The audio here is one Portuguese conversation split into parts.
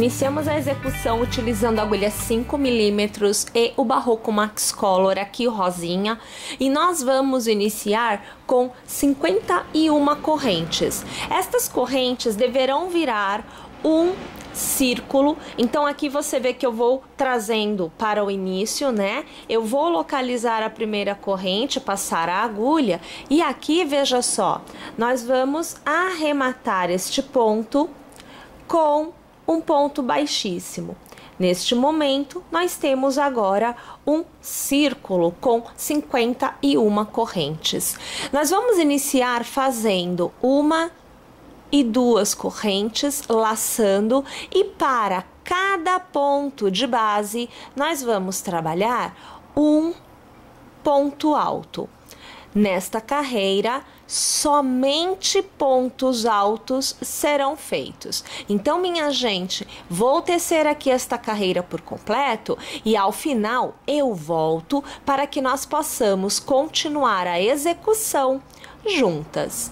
Iniciamos a execução utilizando a agulha 5 milímetros e o Barroco Max Color, aqui o rosinha, e nós vamos iniciar com 51 correntes. Estas correntes deverão virar um círculo. Então aqui você vê que eu vou trazendo para o início, né? Eu vou localizar a primeira corrente, passar a agulha, e aqui, veja só, nós vamos arrematar este ponto com um ponto baixíssimo. Neste momento, nós temos agora um círculo com 51 correntes. Nós vamos iniciar fazendo uma e duas correntes, laçando, e para cada ponto de base, nós vamos trabalhar um ponto alto. Nesta carreira, somente pontos altos serão feitos. Então, minha gente, vou tecer aqui esta carreira por completo e ao final eu volto para que nós possamos continuar a execução juntas.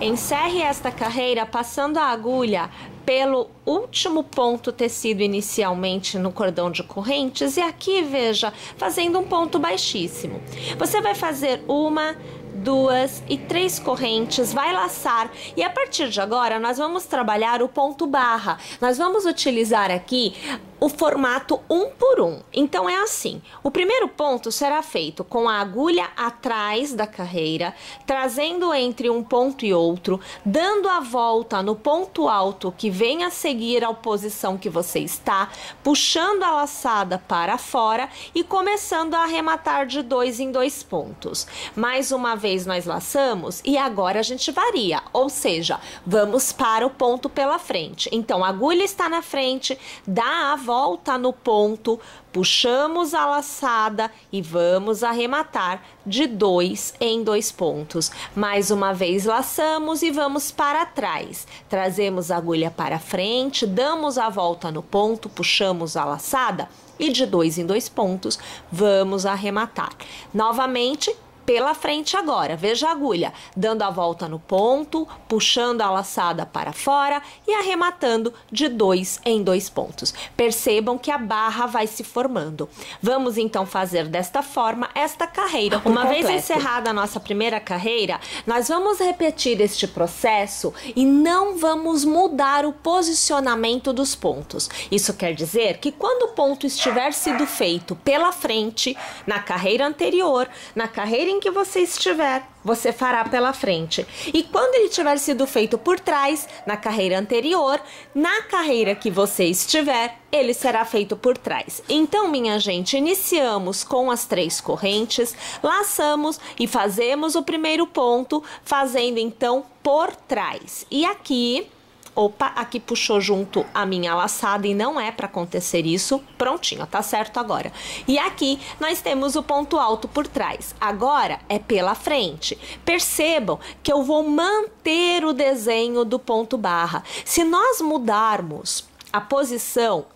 Encerre esta carreira passando a agulha pelo último ponto tecido inicialmente no cordão de correntes, e aqui, veja, fazendo um ponto baixíssimo. Você vai fazer uma, duas e três correntes, vai laçar, e a partir de agora nós vamos trabalhar o ponto barra. Nós vamos utilizar aqui o formato 1 por 1. Então é assim, o primeiro ponto será feito com a agulha atrás da carreira, trazendo entre um ponto e outro, dando a volta no ponto alto que vem a seguir a posição que você está, puxando a laçada para fora e começando a arrematar de 2 em 2 pontos. Mais uma vez nós laçamos e agora a gente varia, ou seja, vamos para o ponto pela frente. Então a agulha está na frente, dá a volta no ponto, puxamos a laçada e vamos arrematar de 2 em 2 pontos. Mais uma vez laçamos e vamos para trás. Trazemos a agulha para frente, damos a volta no ponto, puxamos a laçada e de 2 em 2 pontos vamos arrematar. Novamente, pela frente agora, veja a agulha, dando a volta no ponto, puxando a laçada para fora e arrematando de 2 em 2 pontos. Percebam que a barra vai se formando. Vamos então fazer desta forma esta carreira. Uma vez encerrada a nossa primeira carreira, nós vamos repetir este processo e não vamos mudar o posicionamento dos pontos. Isso quer dizer que quando o ponto estiver sido feito pela frente, na carreira anterior, na carreira em que você estiver, você fará pela frente. E quando ele tiver sido feito por trás, na carreira anterior, na carreira que você estiver, ele será feito por trás. Então, minha gente, iniciamos com as 3 correntes, laçamos e fazemos o primeiro ponto, fazendo então por trás. E aqui... Opa, aqui puxou junto a minha laçada e não é para acontecer isso. Prontinho, tá certo agora. E aqui nós temos o ponto alto por trás. Agora é pela frente. Percebam que eu vou manter o desenho do ponto barra. Se nós mudarmos a posição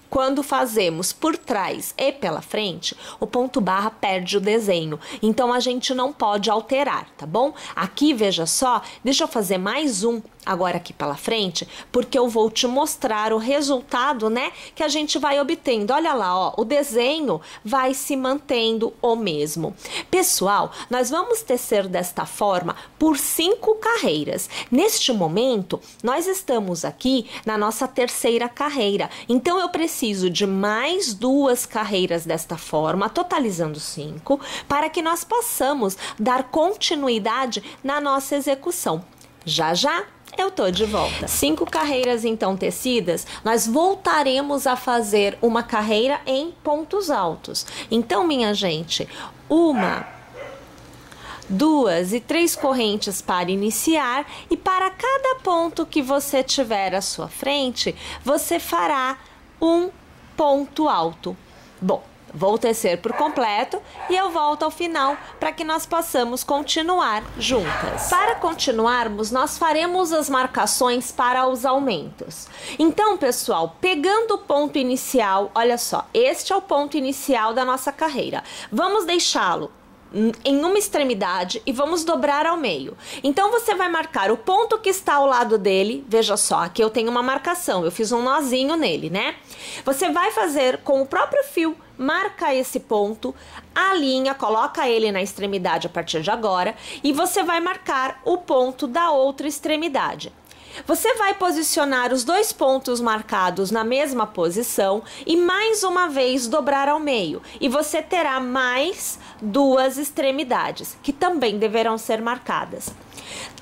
quando fazemos por trás e pela frente, o ponto barra perde o desenho. Então, a gente não pode alterar, tá bom? Aqui, veja só, deixa eu fazer mais um agora aqui pela frente, porque eu vou te mostrar o resultado, né, que a gente vai obtendo. Olha lá, ó, o desenho vai se mantendo o mesmo. Pessoal, nós vamos tecer desta forma por 5 carreiras. Neste momento, nós estamos aqui na nossa terceira carreira. Então, eu preciso de mais 2 carreiras desta forma, totalizando 5, para que nós possamos dar continuidade na nossa execução. Já já eu tô de volta. 5 carreiras então tecidas, nós voltaremos a fazer uma carreira em pontos altos. Então, minha gente, 1, 2 e 3 correntes para iniciar, e para cada ponto que você tiver à sua frente, você fará um ponto alto. Bom, vou tecer por completo e eu volto ao final para que nós possamos continuar juntas. Para continuarmos, nós faremos as marcações para os aumentos. Então, pessoal, pegando o ponto inicial, olha só, este é o ponto inicial da nossa carreira. Vamos deixá-lo em uma extremidade e vamos dobrar ao meio. Então você vai marcar o ponto que está ao lado dele. Veja só, aqui eu tenho uma marcação, eu fiz um nozinho nele, né? Você vai fazer com o próprio fio, marca esse ponto, alinha, coloca ele na extremidade a partir de agora e você vai marcar o ponto da outra extremidade. Você vai posicionar os dois pontos marcados na mesma posição e mais uma vez dobrar ao meio. E você terá mais duas extremidades, que também deverão ser marcadas.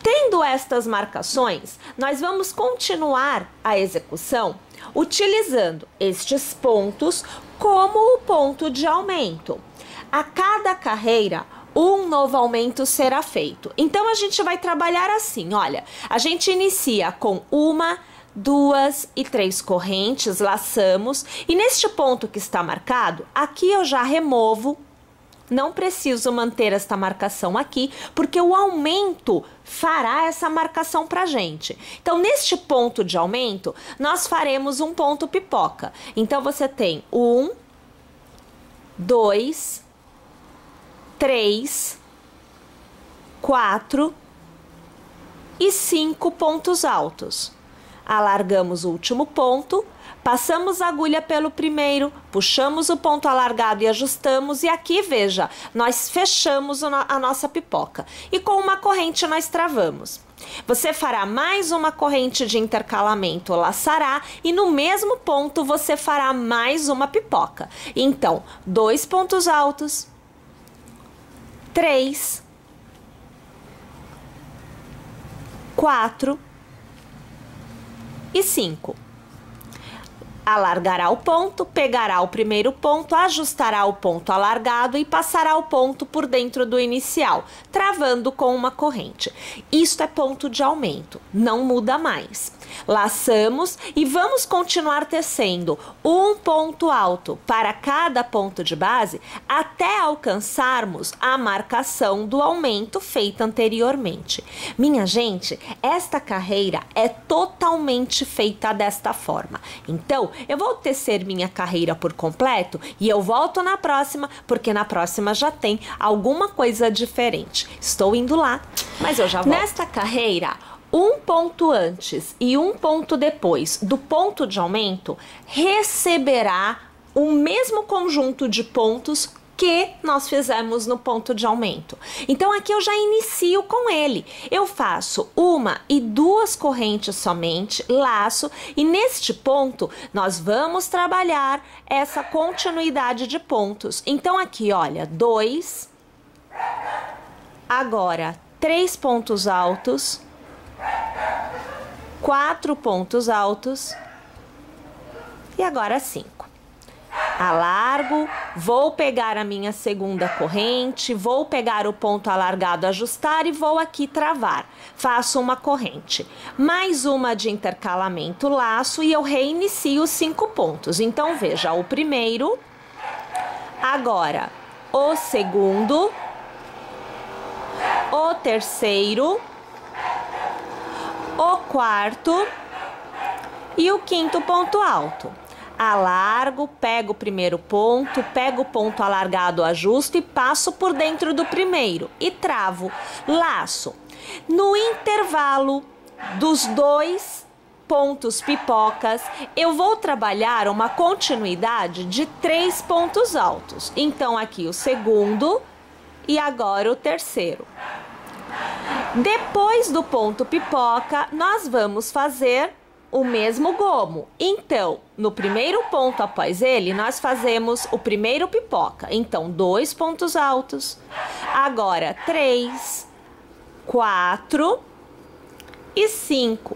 Tendo estas marcações, nós vamos continuar a execução utilizando estes pontos como o ponto de aumento. A cada carreira, um novo aumento será feito. Então a gente vai trabalhar assim, olha, a gente inicia com 1, 2 e 3 correntes, laçamos, e neste ponto que está marcado, aqui eu já removo, não preciso manter esta marcação aqui, porque o aumento fará essa marcação pra gente. Então neste ponto de aumento, nós faremos um ponto pipoca. Então você tem 1, 2, 3, 4 e 5 pontos altos. Alargamos o último ponto, passamos a agulha pelo primeiro, puxamos o ponto alargado e ajustamos, e aqui, veja, nós fechamos a nossa pipoca. E com uma corrente nós travamos. Você fará mais uma corrente de intercalamento, laçará, e no mesmo ponto você fará mais uma pipoca. Então, 2 pontos altos, 3, 4 e 5. Alargará o ponto, pegará o primeiro ponto, ajustará o ponto alargado e passará o ponto por dentro do inicial, travando com uma corrente. Isto é ponto de aumento, não muda mais. Laçamos e vamos continuar tecendo um ponto alto para cada ponto de base até alcançarmos a marcação do aumento feita anteriormente. Minha gente, esta carreira é totalmente feita desta forma. Então, eu vou tecer minha carreira por completo e eu volto na próxima, porque na próxima já tem alguma coisa diferente. Estou indo lá, mas eu já volto. Nesta carreira, um ponto antes e um ponto depois do ponto de aumento receberá o mesmo conjunto de pontos que nós fizemos no ponto de aumento. Então aqui eu já inicio com ele. Eu faço 1 e 2 correntes somente, laço, e neste ponto nós vamos trabalhar essa continuidade de pontos. Então aqui, olha, 2, agora 3 pontos altos, 4 pontos altos e agora 5. Alargo, vou pegar a minha segunda corrente, vou pegar o ponto alargado, ajustar e vou aqui travar. Faço uma corrente, mais uma de intercalamento, laço e eu reinicio 5 pontos. Então veja, o primeiro, agora o segundo, o terceiro, o quarto e o quinto ponto alto. Alargo, pego o primeiro ponto, pego o ponto alargado, ajusto e passo por dentro do primeiro e travo, laço. No intervalo dos 2 pontos pipocas, eu vou trabalhar uma continuidade de 3 pontos altos. Então aqui o segundo e agora o terceiro. Depois do ponto pipoca, nós vamos fazer o mesmo gomo. Então, no primeiro ponto após ele, nós fazemos o primeiro pipoca. Então, 2 pontos altos. Agora, 3, 4 e 5.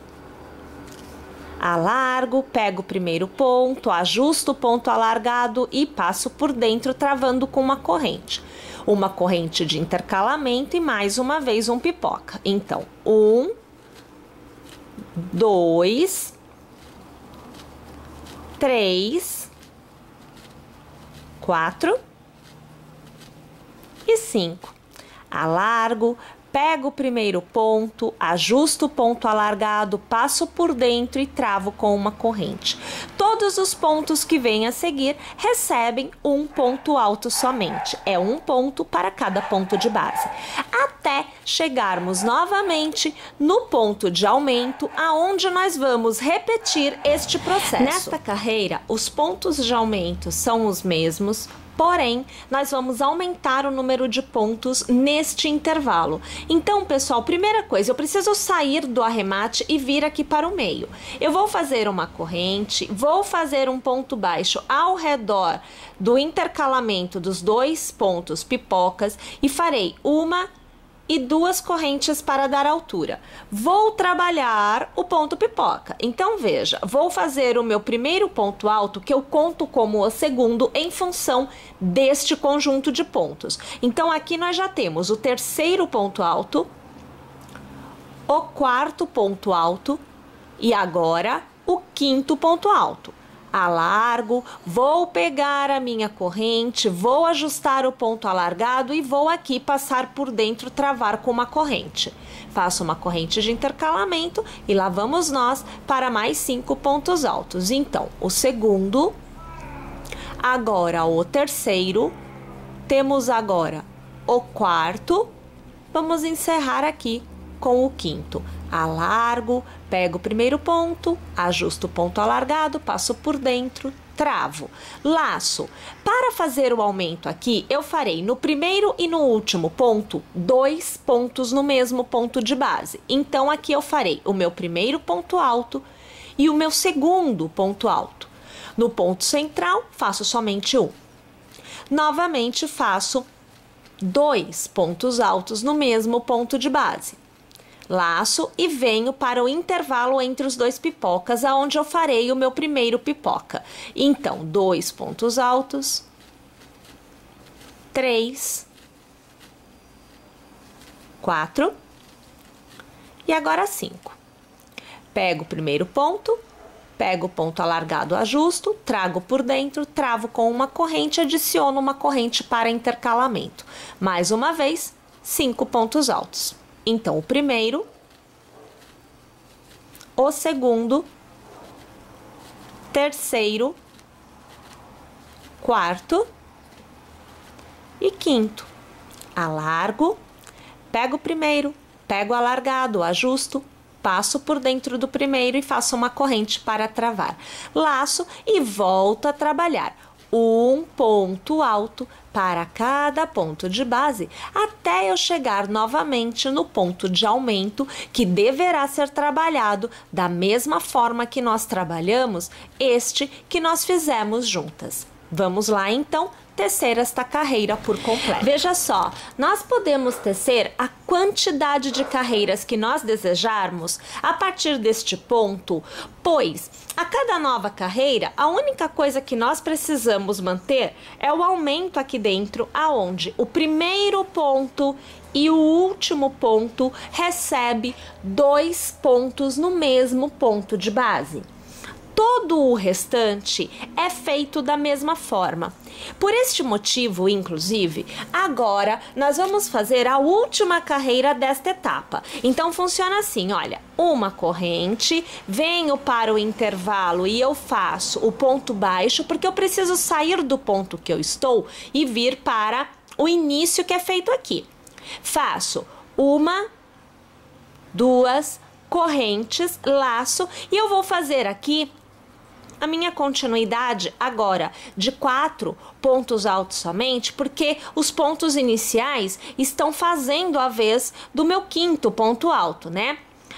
Alargo, pego o primeiro ponto, ajusto o ponto alargado e passo por dentro, travando com uma corrente. Uma corrente de intercalamento e mais uma vez um pipoca. Então, 1, 2, 3, 4 e 5. Alargo, pego o primeiro ponto, ajusto o ponto alargado, passo por dentro e travo com uma corrente. Todos os pontos que vêm a seguir recebem um ponto alto somente. É um ponto para cada ponto de base. Até chegarmos novamente no ponto de aumento, aonde nós vamos repetir este processo. Nesta carreira, os pontos de aumento são os mesmos, porém, nós vamos aumentar o número de pontos neste intervalo. Então, pessoal, primeira coisa, eu preciso sair do arremate e vir aqui para o meio. Eu vou fazer uma corrente, vou fazer um ponto baixo ao redor do intercalamento dos dois pontos pipocas e farei uma e duas correntes para dar altura. Vou trabalhar o ponto pipoca. Então, veja, vou fazer o meu primeiro ponto alto, que eu conto como o segundo, em função deste conjunto de pontos. Então, aqui nós já temos o terceiro ponto alto, o quarto ponto alto e agora o quinto ponto alto. Alargo, vou pegar a minha corrente, vou ajustar o ponto alargado e vou aqui passar por dentro, travar com uma corrente. Faço uma corrente de intercalamento e lá vamos nós para mais 5 pontos altos. Então, o segundo, agora o terceiro, temos agora o quarto, vamos encerrar aqui com o quinto. Alargo, pego o primeiro ponto, ajusto o ponto alargado, passo por dentro, travo, laço. Para fazer o aumento aqui, eu farei no primeiro e no último ponto 2 pontos no mesmo ponto de base. Então, aqui eu farei o meu primeiro ponto alto e o meu segundo ponto alto. No ponto central, faço somente um. Novamente, faço 2 pontos altos no mesmo ponto de base. Laço e venho para o intervalo entre os dois pipocas, aonde eu farei o meu primeiro pipoca. Então, 2 pontos altos, 3, 4 e agora 5. Pego o primeiro ponto, pego o ponto alargado, ajusto, trago por dentro, travo com uma corrente, adiciono uma corrente para intercalamento. Mais uma vez, 5 pontos altos. Então, o primeiro, o segundo, terceiro, quarto e quinto. Alargo, pego o primeiro, pego o alargado, ajusto, passo por dentro do primeiro e faço uma corrente para travar. Laço e volto a trabalhar. Um ponto alto para cada ponto de base, até eu chegar novamente no ponto de aumento, que deverá ser trabalhado da mesma forma que nós trabalhamos este que nós fizemos juntas. Vamos lá, então, tecer esta carreira por completo. Veja só, nós podemos tecer a quantidade de carreiras que nós desejarmos a partir deste ponto, pois a cada nova carreira, a única coisa que nós precisamos manter é o aumento aqui dentro, aonde o primeiro ponto e o último ponto recebe 2 pontos no mesmo ponto de base. Todo o restante é feito da mesma forma. Por este motivo, inclusive, agora nós vamos fazer a última carreira desta etapa. Então, funciona assim, olha, uma corrente, venho para o intervalo e eu faço o ponto baixo, porque eu preciso sair do ponto que eu estou e vir para o início que é feito aqui. Faço uma, 2 correntes, laço, e eu vou fazer aqui a minha continuidade agora de 4 pontos altos somente, porque os pontos iniciais estão fazendo a vez do meu quinto ponto alto, né?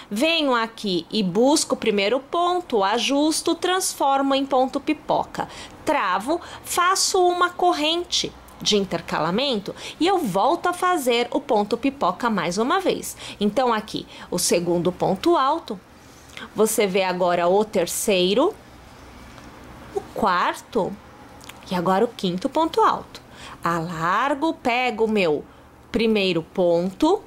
Venho aqui e busco o primeiro ponto, ajusto, transformo em ponto pipoca, travo, faço uma corrente de intercalamento e eu volto a fazer o ponto pipoca mais uma vez. Então, aqui, o segundo ponto alto, você vê agora o terceiro, o quarto e agora o quinto ponto alto. Alargo, pego o meu primeiro ponto,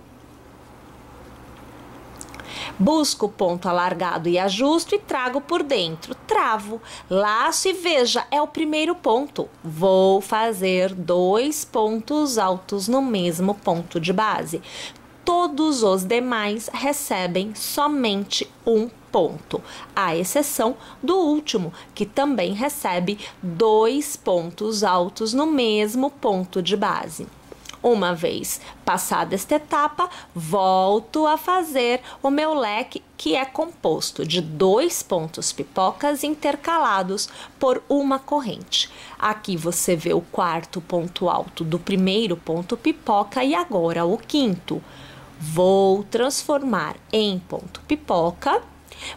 busco o ponto alargado e ajusto e trago por dentro, travo, laço e veja, é o primeiro ponto. Vou fazer 2 pontos altos no mesmo ponto de base. todos os demais recebem somente um ponto, à exceção do último, que também recebe 2 pontos altos no mesmo ponto de base. Uma vez passada esta etapa, volto a fazer o meu leque, que é composto de 2 pontos pipocas intercalados por uma corrente. Aqui você vê o 4º ponto alto do primeiro ponto pipoca e agora o 5º. Vou transformar em ponto pipoca,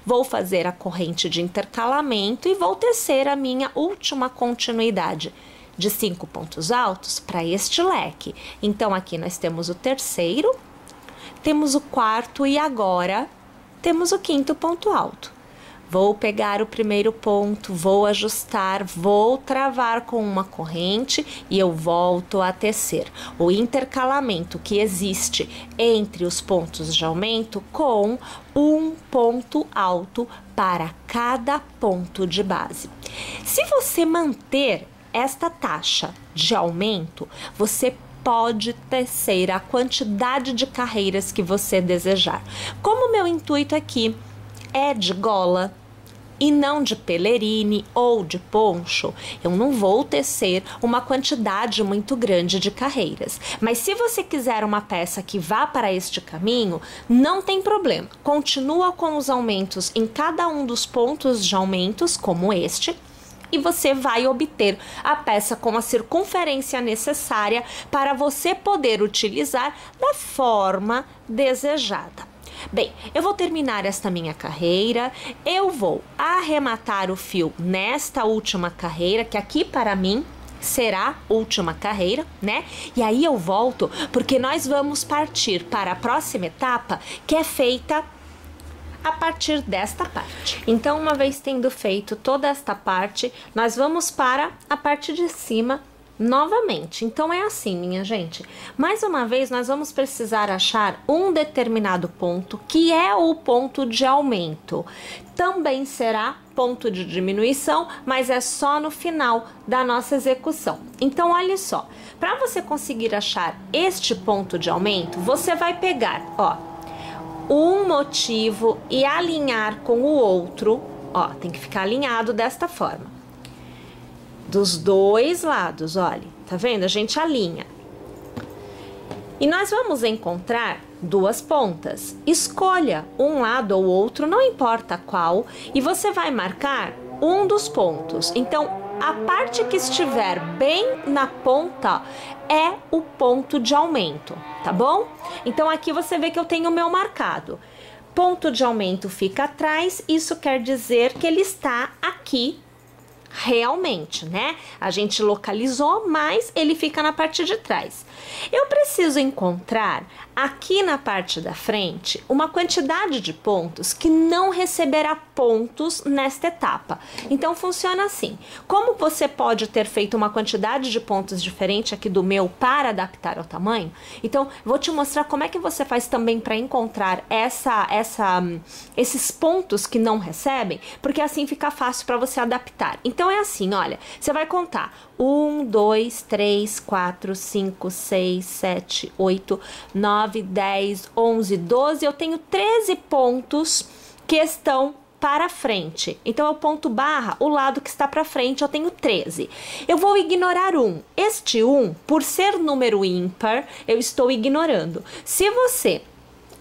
vou fazer a corrente de intercalamento e vou tecer a minha última continuidade de 5 pontos altos para este leque. Então, aqui nós temos o 3º, temos o 4º e agora temos o 5º ponto alto. Vou pegar o primeiro ponto, vou ajustar, vou travar com uma corrente e eu volto a tecer o intercalamento que existe entre os pontos de aumento com um ponto alto para cada ponto de base. Se você manter esta taxa de aumento, você pode tecer a quantidade de carreiras que você desejar. Como o meu intuito aqui é de gola e não de pelerine ou de poncho, eu não vou tecer uma quantidade muito grande de carreiras. Mas se você quiser uma peça que vá para este caminho, não tem problema. Continua com os aumentos em cada um dos pontos de aumentos, como este, e você vai obter a peça com a circunferência necessária para você poder utilizar da forma desejada. Bem, eu vou terminar esta minha carreira, eu vou arrematar o fio nesta última carreira, que aqui para mim será última carreira, né? E aí eu volto, porque nós vamos partir para a próxima etapa, que é feita a partir desta parte. Então, uma vez tendo feito toda esta parte, nós vamos para a parte de cima novamente. Então, é assim, minha gente. Mais uma vez, nós vamos precisar achar um determinado ponto, que é o ponto de aumento. Também será ponto de diminuição, mas é só no final da nossa execução. Então, olha só. Para você conseguir achar este ponto de aumento, você vai pegar, ó, um motivo e alinhar com o outro, ó, tem que ficar alinhado desta forma. Dos dois lados, olha, tá vendo? A gente alinha. E nós vamos encontrar 2 pontas. Escolha um lado ou outro, não importa qual, e você vai marcar um dos pontos. Então, a parte que estiver bem na ponta é o ponto de aumento, tá bom? Então, aqui você vê que eu tenho o meu marcado. Ponto de aumento fica atrás, isso quer dizer que ele está aqui realmente, né? A gente localizou, mas ele fica na parte de trás. Eu preciso encontrar aqui na parte da frente uma quantidade de pontos que não receberá pontos nesta etapa. Então funciona assim. Como você pode ter feito uma quantidade de pontos diferente aqui do meu para adaptar ao tamanho, então vou te mostrar como é que você faz também para encontrar esses pontos que não recebem, porque assim fica fácil para você adaptar. Então é assim, olha, você vai contar 1, 2, 3, 4, 5, 6, 7, 8, 9, 10, 11, 12, eu tenho 13 pontos que estão para frente. Então, é o ponto barra, o lado que está para frente, eu tenho 13. Eu vou ignorar 1. Este 1, por ser número ímpar, eu estou ignorando. Se você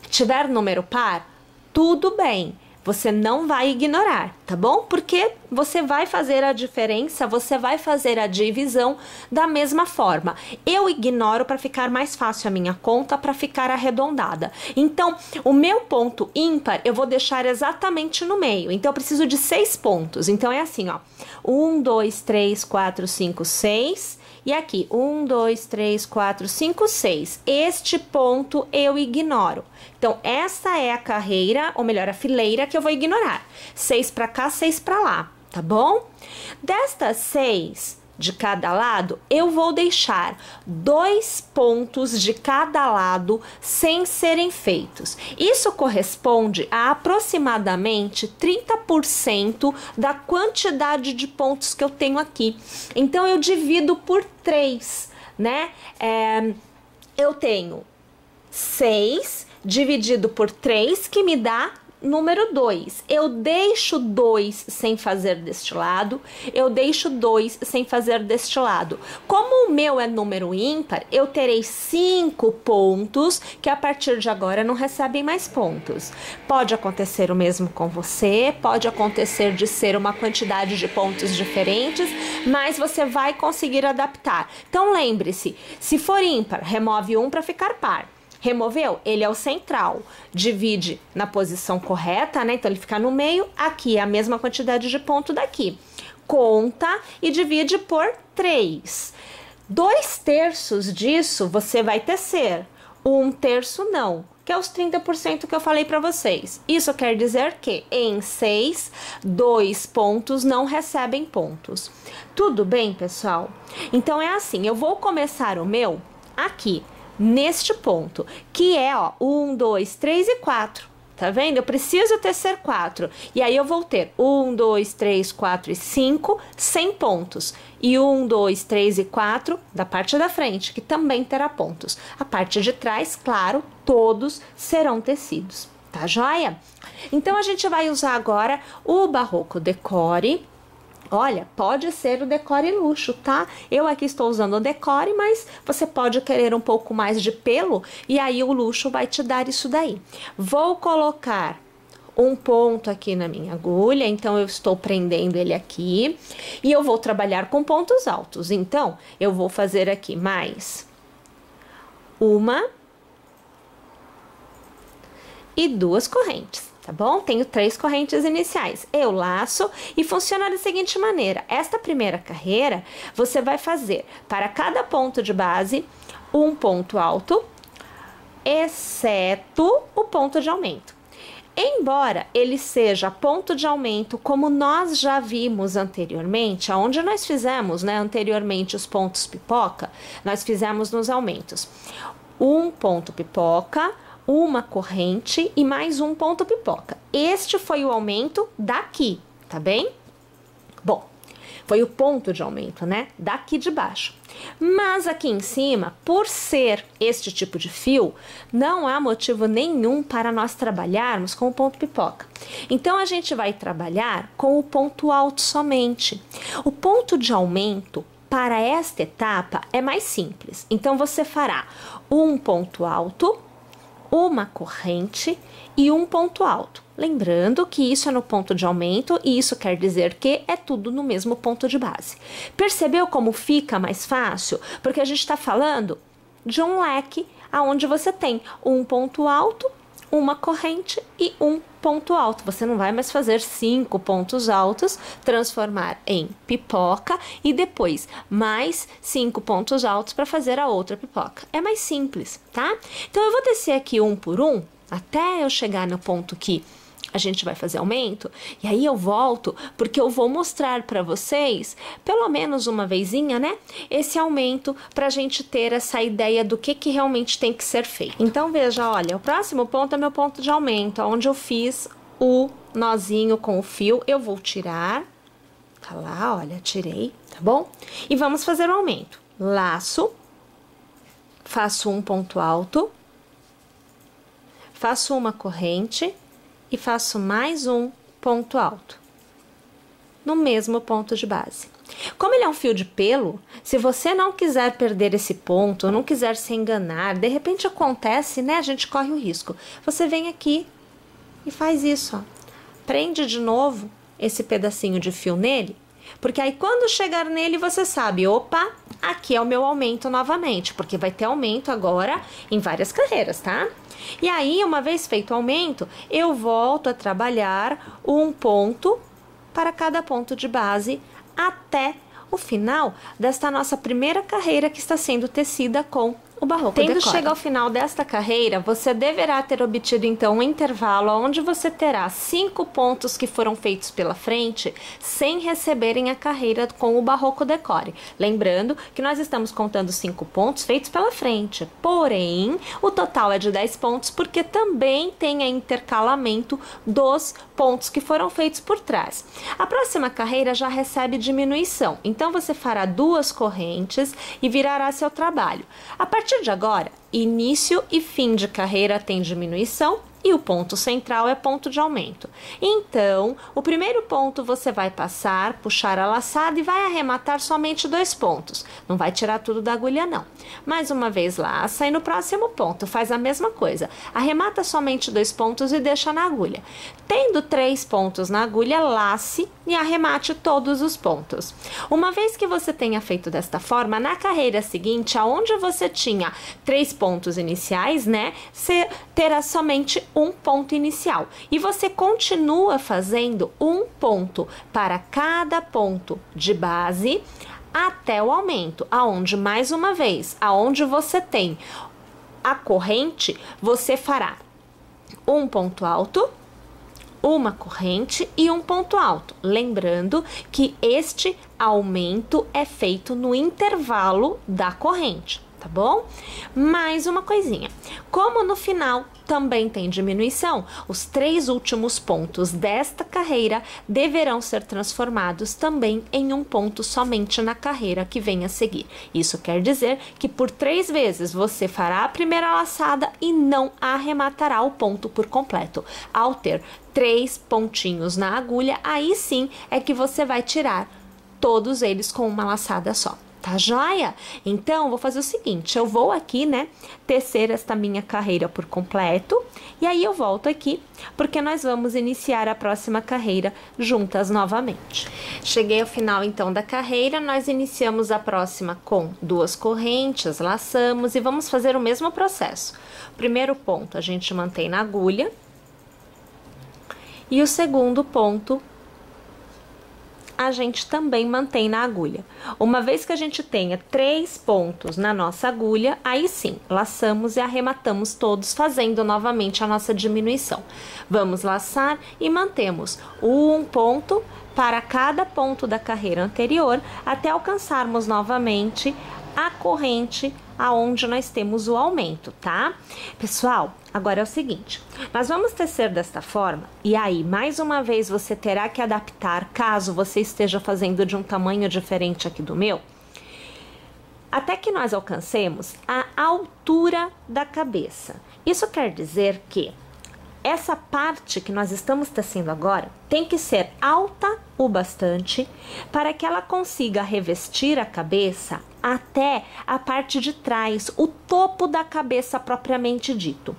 tiver número par, tudo bem. Você não vai ignorar, tá bom? Porque você vai fazer a diferença, você vai fazer a divisão da mesma forma. Eu ignoro para ficar mais fácil a minha conta, para ficar arredondada. Então, o meu ponto ímpar, eu vou deixar exatamente no meio. Então, eu preciso de 6 pontos. Então, é assim, ó. 1, 2, 3, 4, 5, 6... E aqui, 1, 2, 3, 4, 5, 6. Este ponto eu ignoro. Então, essa é a carreira, ou melhor, a fileira que eu vou ignorar. 6 para cá, 6 para lá, tá bom? Destas 6 de cada lado, eu vou deixar 2 pontos de cada lado sem serem feitos. Isso corresponde a aproximadamente 30% da quantidade de pontos que eu tenho aqui. Então, eu divido por 3, né? Eu tenho 6 dividido por 3, que me dá número 2. Eu deixo 2 sem fazer deste lado, eu deixo 2 sem fazer deste lado. Como o meu é número ímpar, eu terei 5 pontos que a partir de agora não recebem mais pontos. Pode acontecer o mesmo com você, pode acontecer de ser uma quantidade de pontos diferentes, mas você vai conseguir adaptar. Então lembre-se, se for ímpar, remove 1 para ficar par. Removeu? Ele é o central. Divide na posição correta, né? Então, ele fica no meio. Aqui é a mesma quantidade de ponto daqui. Conta e divide por 3. 2/3 disso você vai tecer. 1/3 não, que é os 30% que eu falei para vocês. Isso quer dizer que em 6, 2 pontos não recebem pontos. Tudo bem, pessoal? Então, é assim. Eu vou começar o meu aqui, neste ponto, que é, ó, 1, 2, 3 e 4. Tá vendo? Eu preciso tecer 4. E aí eu vou ter 1, 2, 3, 4 e 5, 100 pontos. E 1, 2, 3 e 4 da parte da frente, que também terá pontos. A parte de trás, claro, todos serão tecidos. Tá joia? Então, a gente vai usar agora o Barroco Decore. Olha, pode ser o Decore Luxo, tá? Eu aqui estou usando o Decore, mas você pode querer um pouco mais de pelo e aí o Luxo vai te dar isso daí. Vou colocar um ponto aqui na minha agulha, então eu estou prendendo ele aqui e eu vou trabalhar com pontos altos. Então, eu vou fazer aqui mais uma e 2 correntes. Tá bom? Tenho 3 correntes iniciais. Eu laço e funciona da seguinte maneira. Esta primeira carreira, você vai fazer para cada ponto de base um ponto alto, exceto o ponto de aumento. Embora ele seja ponto de aumento, como nós já vimos anteriormente, onde nós fizemos, né, anteriormente os pontos pipoca, nós fizemos nos aumentos. Um ponto pipoca, uma corrente e mais um ponto pipoca. Este foi o aumento daqui, tá bem? Bom, foi o ponto de aumento, né? Daqui de baixo. Mas aqui em cima, por ser este tipo de fio, não há motivo nenhum para nós trabalharmos com o ponto pipoca. Então, a gente vai trabalhar com o ponto alto somente. O ponto de aumento para esta etapa é mais simples. Então, você fará um ponto alto, uma corrente e um ponto alto. Lembrando que isso é no ponto de aumento e isso quer dizer que é tudo no mesmo ponto de base. Percebeu como fica mais fácil? Porque a gente está falando de um leque onde você tem um ponto alto, uma corrente e um ponto alto. Você não vai mais fazer 5 pontos altos, transformar em pipoca e depois mais 5 pontos altos para fazer a outra pipoca. É mais simples, tá? Então, eu vou descer aqui um por um, até eu chegar no ponto que a gente vai fazer aumento, e aí eu volto, porque eu vou mostrar para vocês, pelo menos uma vezinha, né, esse aumento, pra gente ter essa ideia do que realmente tem que ser feito. Então, veja, olha, o próximo ponto é meu ponto de aumento, onde eu fiz o nozinho com o fio, eu vou tirar, tá lá, olha, tirei, tá bom? E vamos fazer o aumento. Laço, faço um ponto alto, faço uma corrente, e faço mais um ponto alto, no mesmo ponto de base. Como ele é um fio de pelo, se você não quiser perder esse ponto, não quiser se enganar, de repente acontece, né? A gente corre o risco. Você vem aqui e faz isso, ó. Prende de novo esse pedacinho de fio nele, porque aí quando chegar nele você sabe, opa, aqui é o meu aumento novamente, porque vai ter aumento agora em várias carreiras, tá? E aí, uma vez feito o aumento, eu volto a trabalhar um ponto para cada ponto de base até o final desta nossa primeira carreira que está sendo tecida com o Barroco Decore. Tendo chegado ao final desta carreira, você deverá ter obtido então um intervalo onde você terá 5 pontos que foram feitos pela frente sem receberem a carreira com o Barroco Decore. Lembrando que nós estamos contando 5 pontos feitos pela frente, porém o total é de 10 pontos porque também tem intercalamento dos pontos que foram feitos por trás. A próxima carreira já recebe diminuição, então você fará 2 correntes e virará seu trabalho. A partir partir de agora, início e fim de carreira tem diminuição e o ponto central é ponto de aumento. Então, o primeiro ponto você vai passar, puxar a laçada e vai arrematar somente 2 pontos. Não vai tirar tudo da agulha, não. Mais uma vez laça e no próximo ponto faz a mesma coisa. Arremata somente 2 pontos e deixa na agulha. Tendo 3 pontos na agulha, lace e arremate todos os pontos. Uma vez que você tenha feito desta forma, na carreira seguinte, aonde você tinha 3 pontos iniciais, né, você terá somente um ponto inicial. E você continua fazendo um ponto para cada ponto de base até o aumento, aonde, mais uma vez, aonde você tem a corrente, você fará um ponto alto, uma corrente e um ponto alto. Lembrando que este aumento é feito no intervalo da corrente, tá bom? Mais uma coisinha. Como no final também tem diminuição, os 3 últimos pontos desta carreira deverão ser transformados também em um ponto somente na carreira que vem a seguir. Isso quer dizer que por 3 vezes você fará a primeira laçada e não arrematará o ponto por completo. Ao ter 3 pontinhos na agulha, aí sim é que você vai tirar todos eles com uma laçada só. Tá joia? Então, vou fazer o seguinte, eu vou aqui, né, tecer esta minha carreira por completo, e aí eu volto aqui, porque nós vamos iniciar a próxima carreira juntas novamente. Cheguei ao final, então, da carreira, nós iniciamos a próxima com 2 correntes, laçamos e vamos fazer o mesmo processo. Primeiro ponto, a gente mantém na agulha, e o segundo ponto, a gente também mantém na agulha. Uma vez que a gente tenha 3 pontos na nossa agulha, aí sim, laçamos e arrematamos todos, fazendo novamente a nossa diminuição. Vamos laçar e mantemos um ponto para cada ponto da carreira anterior, até alcançarmos novamente a corrente aonde nós temos o aumento, tá? Pessoal, agora é o seguinte, nós vamos tecer desta forma, e aí, mais uma vez, você terá que adaptar, caso você esteja fazendo de um tamanho diferente aqui do meu, até que nós alcancemos a altura da cabeça. Isso quer dizer que essa parte que nós estamos tecendo agora tem que ser alta o bastante para que ela consiga revestir a cabeça até a parte de trás, o topo da cabeça propriamente dito.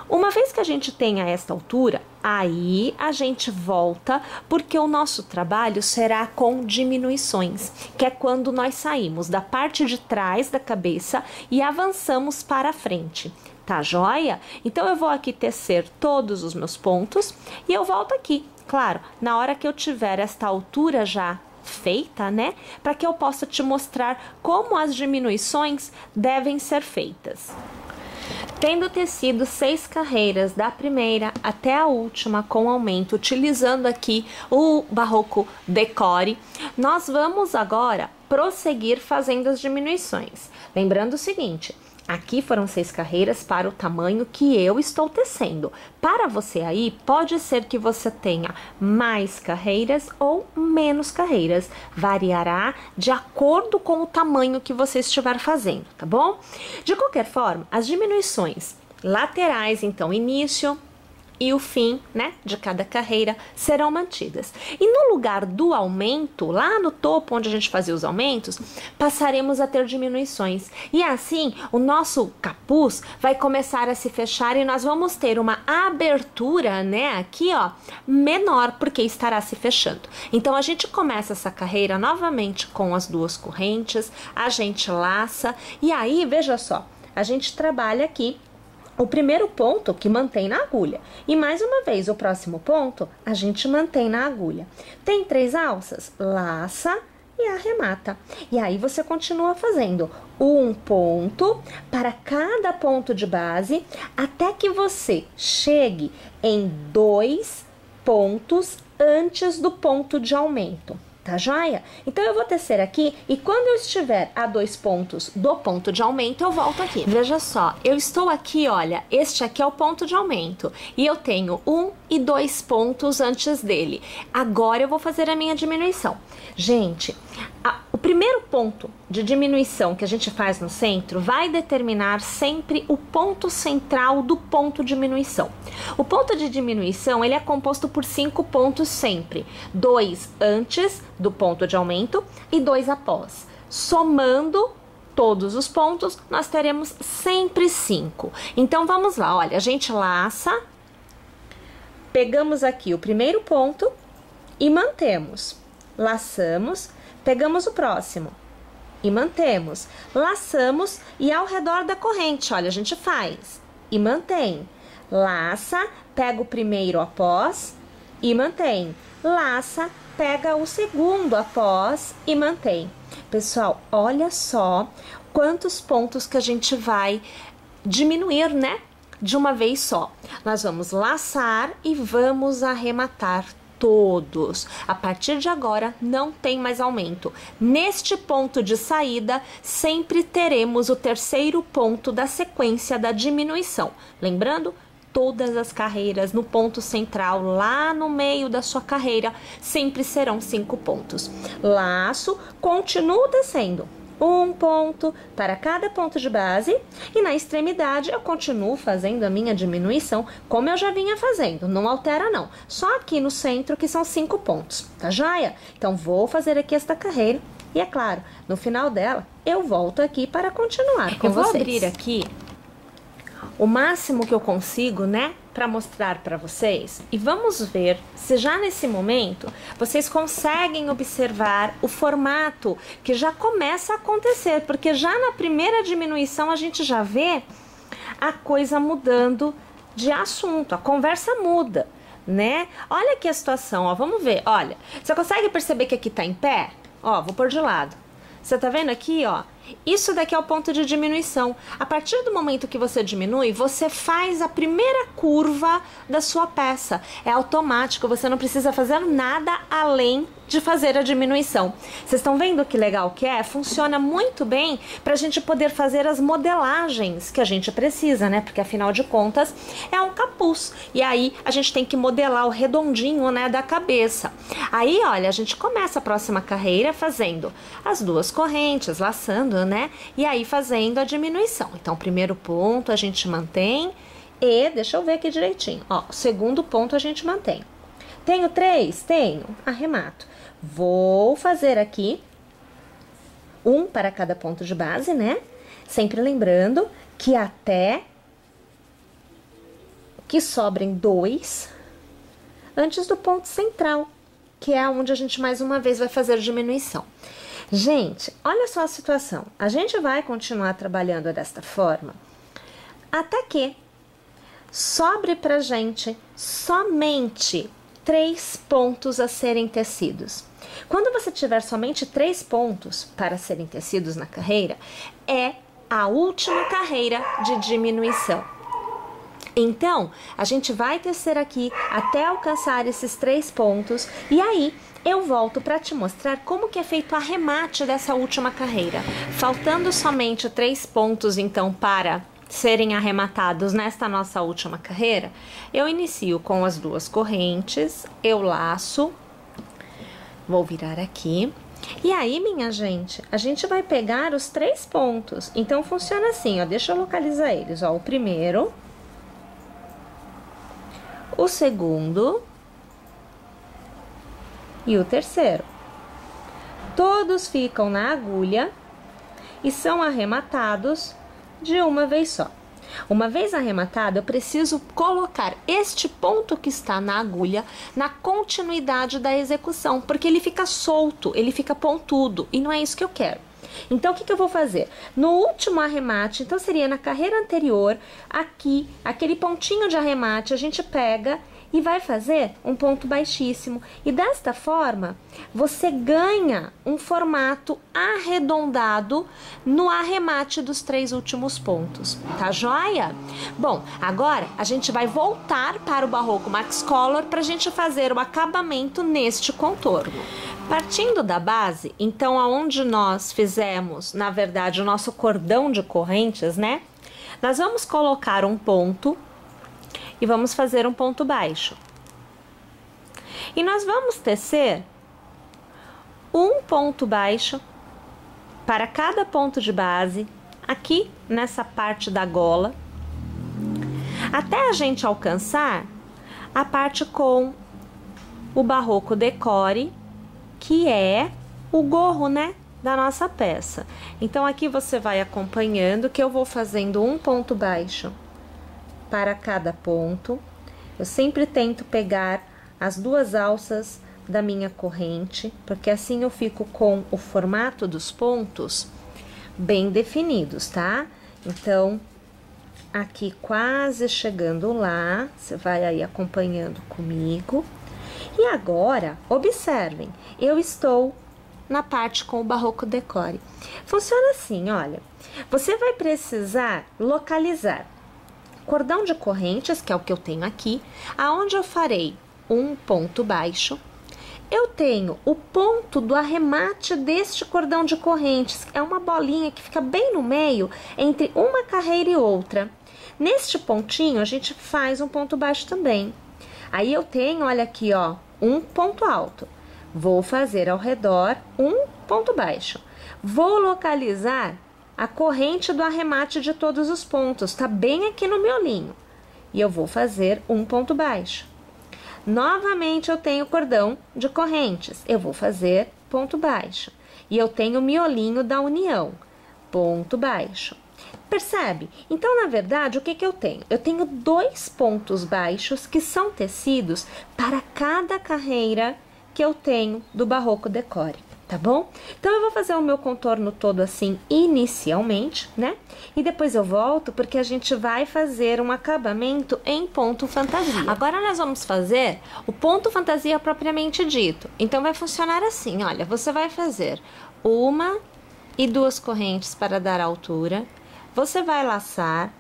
Uma vez que a gente tenha esta altura, aí a gente volta, porque o nosso trabalho será com diminuições, que é quando nós saímos da parte de trás da cabeça e avançamos para a frente. Tá joia? Então, eu vou aqui tecer todos os meus pontos e eu volto aqui, claro, na hora que eu tiver esta altura já feita, né? Para que eu possa te mostrar como as diminuições devem ser feitas. Tendo tecido 6 carreiras da primeira até a última com aumento, utilizando aqui o Barroco Decore, nós vamos agora prosseguir fazendo as diminuições. Lembrando o seguinte, aqui foram 6 carreiras para o tamanho que eu estou tecendo. Para você aí, pode ser que você tenha mais carreiras ou menos carreiras. Variará de acordo com o tamanho que você estiver fazendo, tá bom? De qualquer forma, as diminuições laterais, então, início e o fim, né, de cada carreira serão mantidas. E no lugar do aumento, lá no topo onde a gente fazia os aumentos, passaremos a ter diminuições. E assim, o nosso capuz vai começar a se fechar e nós vamos ter uma abertura, né, aqui, ó, menor, porque estará se fechando. Então, a gente começa essa carreira novamente com as 2 correntes, a gente laça e aí, veja só, a gente trabalha aqui o primeiro ponto que mantém na agulha. E mais uma vez, o próximo ponto, a gente mantém na agulha. Tem 3 alças? Laça e arremata. E aí, você continua fazendo um ponto para cada ponto de base, até que você chegue em 2 pontos antes do ponto de aumento. Tá joia? Então, eu vou tecer aqui e quando eu estiver a 2 pontos do ponto de aumento, eu volto aqui. Veja só, eu estou aqui, olha, este aqui é o ponto de aumento e eu tenho 1 e 2 pontos antes dele. Agora, eu vou fazer a minha diminuição. Gente, o primeiro ponto de diminuição que a gente faz no centro vai determinar sempre o ponto central do ponto de diminuição. O ponto de diminuição ele é composto por 5 pontos sempre, 2 antes do ponto de aumento e 2 após. Somando todos os pontos, nós teremos sempre 5. Então vamos lá, olha, a gente laça, pegamos aqui o primeiro ponto e mantemos, laçamos, pegamos o próximo e mantemos, laçamos e ao redor da corrente, olha, a gente faz e mantém, laça, pega o primeiro após e mantém, laça, pega o segundo após e mantém. Pessoal, olha só quantos pontos que a gente vai diminuir, né? De uma vez só. Nós vamos laçar e vamos arrematar todos. A partir de agora, não tem mais aumento. Neste ponto de saída, sempre teremos o terceiro ponto da sequência da diminuição. Lembrando, todas as carreiras no ponto central, lá no meio da sua carreira, sempre serão 5 pontos. Laço, continuo descendo. 1 ponto para cada ponto de base e na extremidade eu continuo fazendo a minha diminuição como eu já vinha fazendo, não altera não, só aqui no centro que são 5 pontos, tá joia? Então vou fazer aqui esta carreira e é claro, no final dela eu volto aqui para continuar com vocês. Eu vou abrir aqui o máximo que eu consigo, né, para mostrar para vocês e vamos ver se já nesse momento vocês conseguem observar o formato que já começa a acontecer, porque já na primeira diminuição a gente já vê a coisa mudando de assunto, a conversa muda, né? Olha aqui a situação, ó, vamos ver, olha, você consegue perceber que aqui tá em pé? Ó, vou pôr de lado. Você tá vendo aqui, ó? Isso daqui é o ponto de diminuição. A partir do momento que você diminui, você faz a primeira curva da sua peça. É automático, você não precisa fazer nada além de fazer a diminuição. Vocês estão vendo que legal que é? Funciona muito bem para a gente poder fazer as modelagens que a gente precisa, né? Porque afinal de contas é um capuz. E aí a gente tem que modelar o redondinho, né, da cabeça. Aí, olha, a gente começa a próxima carreira fazendo as 2 correntes, laçando, né? E aí fazendo a diminuição. Então, primeiro ponto a gente mantém e, deixa eu ver aqui direitinho, ó, o segundo ponto a gente mantém. Tenho 3? Tenho. Arremato. Vou fazer aqui 1 para cada ponto de base, né? Sempre lembrando que até que sobrem 2 antes do ponto central, que é onde a gente mais uma vez vai fazer diminuição. Gente, olha só a situação. A gente vai continuar trabalhando desta forma até que sobre pra gente somente 3 pontos a serem tecidos. Quando você tiver somente 3 pontos para serem tecidos na carreira, é a última carreira de diminuição. Então, a gente vai tecer aqui até alcançar esses 3 pontos e aí eu volto para te mostrar como que é feito o arremate dessa última carreira. Faltando somente 3 pontos, então, para serem arrematados nesta nossa última carreira, eu inicio com as 2 correntes, eu laço, vou virar aqui, e aí, minha gente, a gente vai pegar os 3 pontos. Então, funciona assim, ó, deixa eu localizar eles, ó, o primeiro, o segundo e o terceiro. Todos ficam na agulha e são arrematados de uma vez só. Uma vez arrematado, eu preciso colocar este ponto que está na agulha na continuidade da execução, porque ele fica solto, ele fica pontudo, e não é isso que eu quero. Então, o que eu vou fazer? No último arremate, então seria na carreira anterior, aqui, aquele pontinho de arremate, a gente pega e vai fazer um ponto baixíssimo. E desta forma, você ganha um formato arredondado no arremate dos 3 últimos pontos. Tá joia? Bom, agora a gente vai voltar para o Barroco Max Color para a gente fazer o acabamento neste contorno. Partindo da base, então, aonde nós fizemos, na verdade, o nosso cordão de correntes, né? Nós vamos colocar um ponto e vamos fazer um ponto baixo. E nós vamos tecer um ponto baixo para cada ponto de base, aqui nessa parte da gola, até a gente alcançar a parte com o barroco decore, que é o gorro, né, da nossa peça. Então, aqui você vai acompanhando que eu vou fazendo um ponto baixo para cada ponto. Eu sempre tento pegar as duas alças da minha corrente, porque assim eu fico com o formato dos pontos bem definidos, tá? Então, aqui quase chegando lá, você vai aí acompanhando comigo. E agora, observem, eu estou na parte com o barroco decore. Funciona assim, olha, você vai precisar localizar cordão de correntes, que é o que eu tenho aqui, aonde eu farei um ponto baixo. Eu tenho o ponto do arremate deste cordão de correntes, é uma bolinha que fica bem no meio, entre uma carreira e outra. Neste pontinho, a gente faz um ponto baixo também. Aí eu tenho, olha aqui, ó, um ponto alto. Vou fazer ao redor um ponto baixo. Vou localizar a corrente do arremate de todos os pontos, tá bem aqui no miolinho. E eu vou fazer um ponto baixo. Novamente eu tenho cordão de correntes, eu vou fazer ponto baixo. E eu tenho o miolinho da união, ponto baixo. Percebe? Então, na verdade, o que eu tenho? Eu tenho 2 pontos baixos que são tecidos para cada carreira que eu tenho do barroco decore, tá bom? Então, eu vou fazer o meu contorno todo assim inicialmente, né? E depois eu volto porque a gente vai fazer um acabamento em ponto fantasia. Agora, nós vamos fazer o ponto fantasia propriamente dito. Então, vai funcionar assim, olha, você vai fazer 1 e 2 correntes para dar altura. Você vai laçar,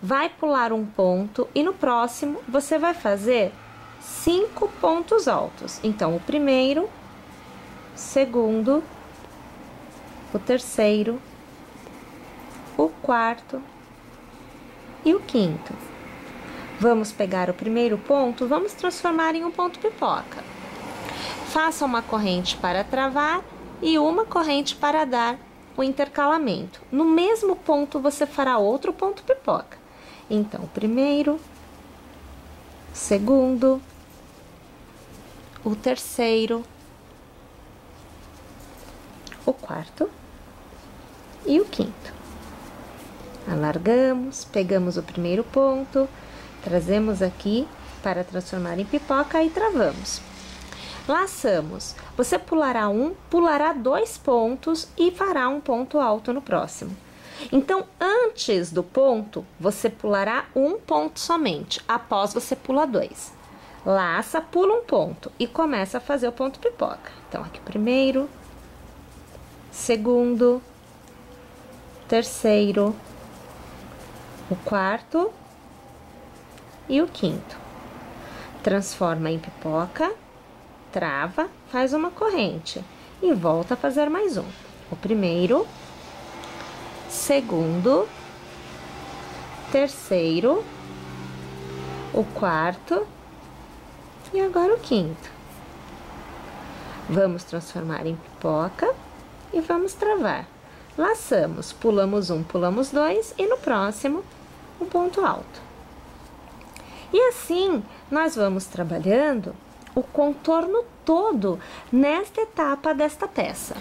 vai pular um ponto e no próximo você vai fazer 5 pontos altos. Então, o primeiro, segundo, o terceiro, o quarto e o quinto. Vamos pegar o primeiro ponto, vamos transformar em um ponto pipoca. Faça uma corrente para travar e uma corrente para dar o intercalamento. No mesmo ponto, você fará outro ponto pipoca. Então, o primeiro, segundo, o terceiro, o quarto e o quinto. Alargamos, pegamos o primeiro ponto, trazemos aqui para transformar em pipoca e travamos. Laçamos, você pulará 2 pontos e fará um ponto alto no próximo. Então, antes do ponto, você pulará um ponto somente, após você pula 2. Laça, pula um ponto e começa a fazer o ponto pipoca. Então, aqui primeiro, segundo, terceiro, o quarto e o quinto. Transforma em pipoca, trava, faz uma corrente e volta a fazer mais um. O primeiro, segundo, terceiro, o quarto e agora o quinto. Vamos transformar em pipoca e vamos travar. Laçamos, pulamos um, pulamos 2 e no próximo um ponto alto. E assim nós vamos trabalhando o contorno todo nesta etapa desta peça.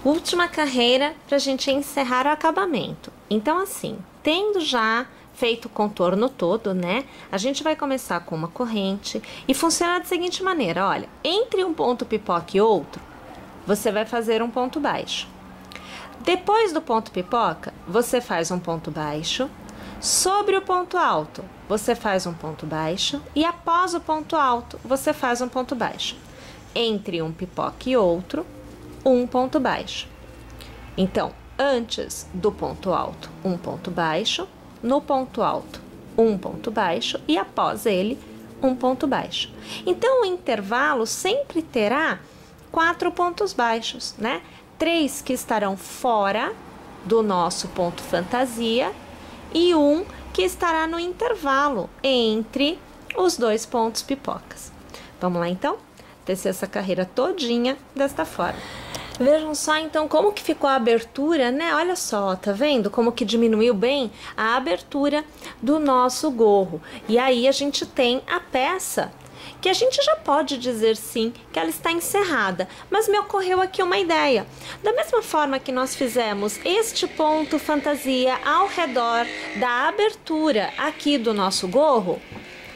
Última carreira para a gente encerrar o acabamento. Então, assim, tendo já feito o contorno todo, né? A gente vai começar com uma corrente e funciona da seguinte maneira, olha, entre um ponto pipoca e outro, você vai fazer um ponto baixo. Depois do ponto pipoca, você faz um ponto baixo. Sobre o ponto alto, você faz um ponto baixo e após o ponto alto, você faz um ponto baixo. Entre um pipoca e outro, um ponto baixo. Então, antes do ponto alto, um ponto baixo, no ponto alto, um ponto baixo e após ele, um ponto baixo. Então, o intervalo sempre terá 4 pontos baixos, né? 3 que estarão fora do nosso ponto fantasia e um que estará no intervalo entre os 2 pontos pipocas. Vamos lá, então? Tecer essa carreira todinha desta forma. Vejam só então como que ficou a abertura, né? Olha só, tá vendo como que diminuiu bem a abertura do nosso gorro. E aí a gente tem a peça, que a gente já pode dizer sim que ela está encerrada, mas me ocorreu aqui uma ideia. Da mesma forma que nós fizemos este ponto fantasia ao redor da abertura aqui do nosso gorro,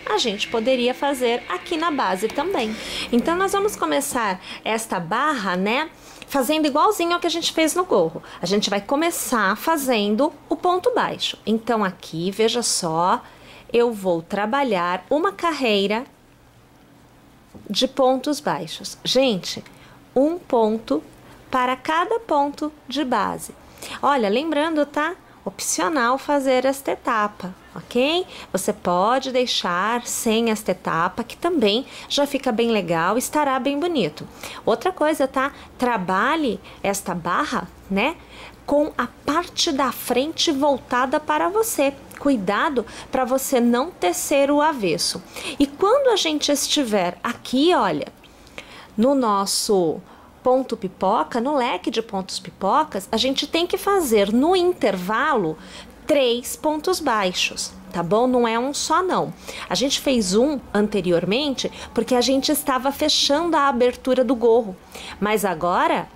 a gente poderia fazer aqui na base também. Então nós vamos começar esta barra, né, fazendo igualzinho ao que a gente fez no gorro. A gente vai começar fazendo o ponto baixo. Então aqui, veja só, eu vou trabalhar uma carreira de pontos baixos. Gente, um ponto para cada ponto de base. Olha, lembrando, tá? Opcional fazer esta etapa, ok? Você pode deixar sem esta etapa, que também já fica bem legal, estará bem bonito. Outra coisa, tá? Trabalhe esta barra, né, com a parte da frente voltada para você. Cuidado para você não tecer o avesso. E quando a gente estiver aqui, olha, no nosso ponto pipoca, no leque de pontos pipocas, a gente tem que fazer no intervalo 3 pontos baixos, tá bom? Não é um só não. A gente fez um anteriormente porque a gente estava fechando a abertura do gorro, mas agora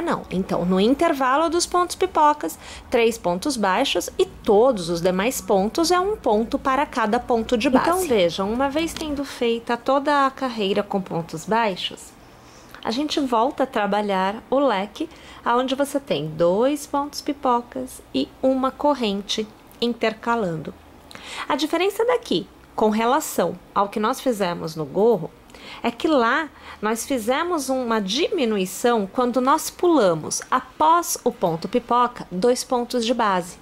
não. Então, no intervalo dos pontos pipocas, 3 pontos baixos e todos os demais pontos é um ponto para cada ponto de base. Então, vejam, uma vez tendo feita toda a carreira com pontos baixos, a gente volta a trabalhar o leque, onde você tem 2 pontos pipocas e uma corrente intercalando. A diferença daqui, com relação ao que nós fizemos no gorro, é que lá nós fizemos uma diminuição quando nós pulamos, após o ponto pipoca, 2 pontos de base.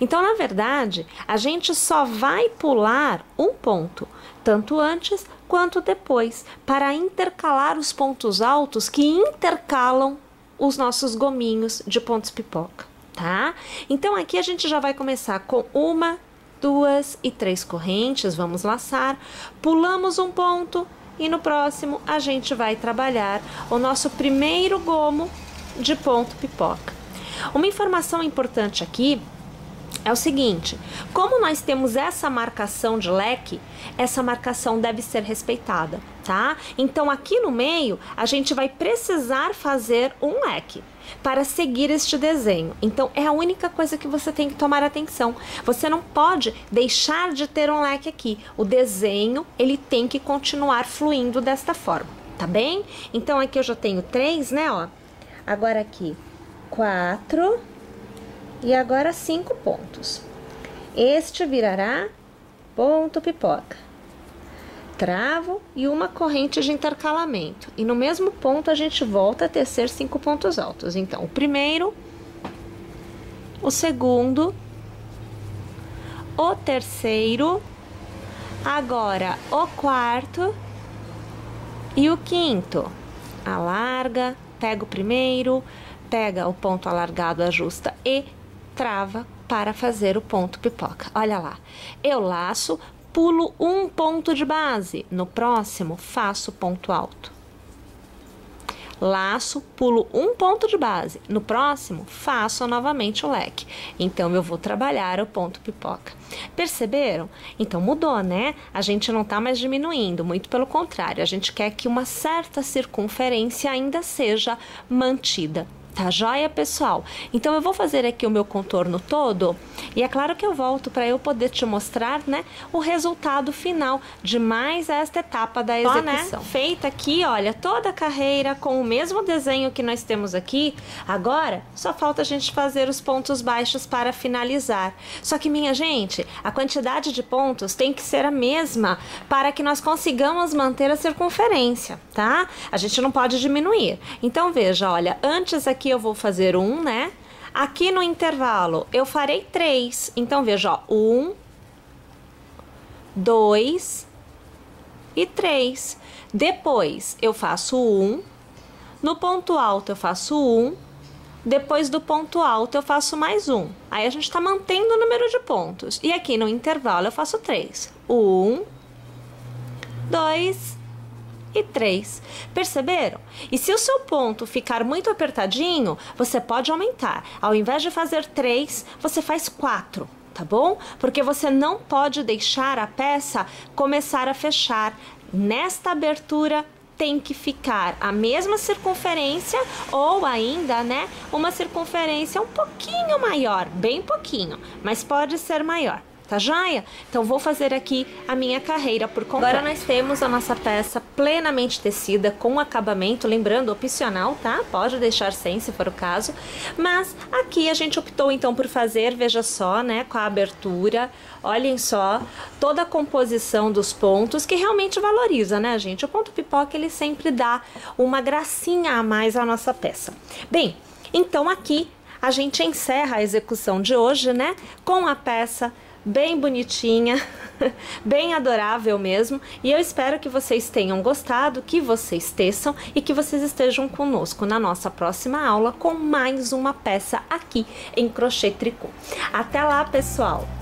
Então, na verdade, a gente só vai pular um ponto, tanto antes quanto depois, para intercalar os pontos altos que intercalam os nossos gominhos de pontos pipoca, tá? Então, aqui a gente já vai começar com 1, 2 e 3 correntes, vamos laçar, pulamos um ponto e no próximo a gente vai trabalhar o nosso primeiro gomo de ponto pipoca. Uma informação importante aqui é o seguinte: como nós temos essa marcação de leque, essa marcação deve ser respeitada, tá? Então aqui no meio a gente vai precisar fazer um leque para seguir este desenho. Então é a única coisa que você tem que tomar atenção. Você não pode deixar de ter um leque aqui. O desenho, ele tem que continuar fluindo desta forma, tá bem? Então aqui eu já tenho 3, né, ó. Agora aqui 4 e agora 5 pontos. Este virará ponto pipoca. Travo e uma corrente de intercalamento. E no mesmo ponto a gente volta a tecer 5 pontos altos. Então, o primeiro, o segundo, o terceiro, agora o quarto e o quinto. Alarga, pega o primeiro, pega o ponto alargado, ajusta e trava para fazer o ponto pipoca. Olha lá, eu laço, pulo um ponto de base, no próximo faço ponto alto. Laço, pulo um ponto de base, no próximo faço novamente o leque. Então eu vou trabalhar o ponto pipoca. Perceberam? Então mudou, né? A gente não tá mais diminuindo, muito pelo contrário, a gente quer que uma certa circunferência ainda seja mantida. Tá joia, pessoal? Então eu vou fazer aqui o meu contorno todo e é claro que eu volto para eu poder te mostrar, né, o resultado final de mais esta etapa da execução. Né? Feita aqui, olha, toda a carreira com o mesmo desenho que nós temos aqui, agora só falta a gente fazer os pontos baixos para finalizar. Só que, minha gente, a quantidade de pontos tem que ser a mesma para que nós consigamos manter a circunferência, tá? A gente não pode diminuir. Então, veja, olha, antes aqui eu vou fazer 1, né? Aqui no intervalo eu farei 3. Então, veja, ó, 1, 2 e 3. Depois eu faço 1. No ponto alto eu faço 1. Depois do ponto alto eu faço mais 1. Aí a gente está mantendo o número de pontos. E aqui no intervalo eu faço 3. 1, 2 e 3. Perceberam? E se o seu ponto ficar muito apertadinho, você pode aumentar. Ao invés de fazer 3, você faz 4. Tá bom? Porque você não pode deixar a peça começar a fechar. Nesta abertura tem que ficar a mesma circunferência ou ainda, né, uma circunferência um pouquinho maior, bem pouquinho, mas pode ser maior. Tá joia? Então vou fazer aqui a minha carreira por completo. Agora nós temos a nossa peça plenamente tecida com acabamento, lembrando, opcional, tá? Pode deixar sem, se for o caso. Mas aqui a gente optou então por fazer, veja só, né, com a abertura. Olhem só, toda a composição dos pontos, que realmente valoriza, né, gente? O ponto pipoca, ele sempre dá uma gracinha a mais à nossa peça. Bem, então aqui a gente encerra a execução de hoje, né, com a peça bem bonitinha, bem adorável mesmo, e eu espero que vocês tenham gostado, que vocês teçam e que vocês estejam conosco na nossa próxima aula com mais uma peça aqui em crochê tricô. Até lá, pessoal!